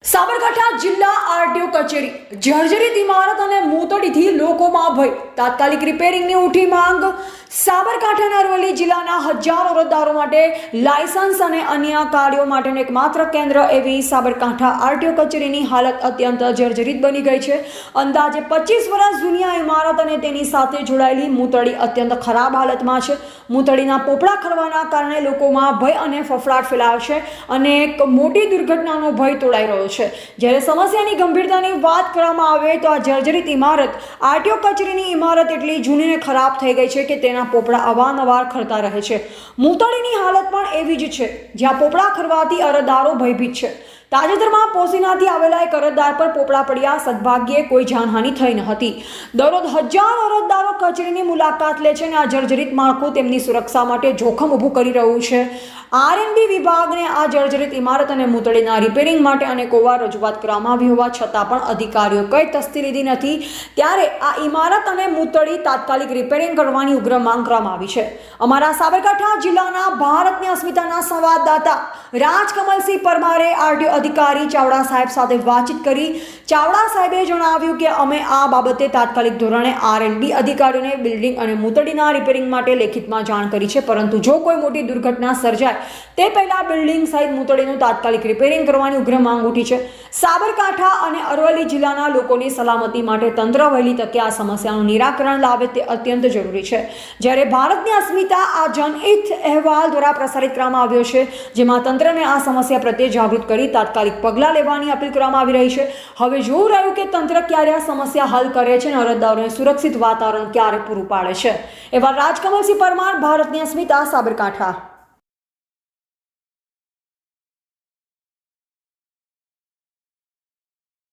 સાબરકાંઠા જિલ્લા આરટીઓ કચેરી જર્જરિત ઇમારત અને મોતડીથી લોકોમાં ભય, તાત્કાલિક રિપેરિંગની ઉઠી માંગ। સાબરકાંઠા અને અરવલ્લી જિલ્લાના હજારો અરજદારો માટે લાયસન્સ અને અન્ય કાર્યો માટેનું એકમાત્ર કેન્દ્ર એવી સાબરકાંઠા આરટીઓ કચેરીની હાલત અત્યંત જર્જરિત બની ગઈ છે। અંદાજે 25 વર્ષ જૂની આ ઇમારત અને તેની સાથે જોડાયેલી મોતડી અત્યંત ખરાબ હાલતમાં છે। મોતડીના પોપડા ખરવાના કારણે લોકોમાં ભય અને ફફડાટ ફેલાયો છે અને એક મોટી દુર્ઘટનાનો ભય તોડાઈ રહ્યો છે। જ્યારે સમસ્યાની ગંભીરતાની વાત કરવામાં આવે તો આ જર્જરિત ઇમારત આરટીઓ કચેરીની ઇમારત એટલી જૂની અને ખરાબ થઈ ગઈ છે કે તેના પોપડા અવારનવાર ખરતા રહે છે। મોતડીની હાલત પણ એવી જ છે, જ્યાં પોપડા ખરવાથી અરજદારો ભયભીત છે। તાજેતરમાં પોસીનાથી આવેલા એક અરજદાર પર પોપડા પડ્યા, સદભાગ્યે કોઈ જાનહાનિ થઈ ન હતી। દરરોજ હજારો અરજદારો કચેરીની મુલાકાત લે છે અને આ જર્જરિત માળખું તેમની સુરક્ષા માટે જોખમ ઊભું કરી રહ્યું છે। આરએનબી વિભાગને આ જર્જરિત ઇમારત અને મોતડીના રિપેરિંગ માટે અનેકોવાર રજૂઆત કરવામાં આવી હોવા છતાં પણ અધિકારીઓ કઈ તસ્દી લીધી નથી। ત્યારે આ ઇમારત અને મોતડી તાત્કાલિક રિપેરિંગ કરવાની ઉગ્ર માંગ કરવામાં આવી છે। અમારા સાબરકાંઠા જિલ્લાના ભારતની અસ્મિતાના સંવાદદાતા રાજકમલસિંહ પરમારે આરટીઓ અધિકારી ચાવડા સાહેબ સાથે વાતચીત કરી। ચાવડા સાહેબે જણાવ્યું કે અમે આ બાબતે તાત્કાલિક ધોરણે આરએનબી અધિકારીઓને બિલ્ડિંગ અને મોતડીના રિપેરિંગ માટે લેખિતમાં જાણ કરી છે, પરંતુ જો કોઈ મોટી દુર્ઘટના સર્જાય તે પહેલા બિલ્ડિંગ સહિત મોતડીનું તાત્કાલિક રિપેરિંગ કરવાની ઉગ્ર માંગ ઉઠી છે। સાબરકાંઠા અને અરવલ્લી જિલ્લાના લોકોની સલામતી માટે તંત્ર વહેલી તકે આ સમસ્યાનું નિરાકરણ લાવે તે અત્યંત જરૂરી છે। જ્યારે ભારતની અસ્મિતા આ જનહિત અહેવાલ દ્વારા પ્રસારિત કરવામાં આવ્યો છે, જેમાં તંત્રને આ સમસ્યા પ્રત્યે જાગૃત કરી તાત્કાલિક પગલાં લેવાની અપીલ કરવામાં આવી રહી છે। હવે જોવું રહ્યું કે તંત્ર ક્યારે આ સમસ્યા હલ કરે છે અને અરજદારોને સુરક્ષિત વાતાવરણ ક્યારે પૂરું પાડે છે। એવા રાજકમલસિંહ પરમાર, ભારતની અસ્મિતા, સાબરકાંઠા।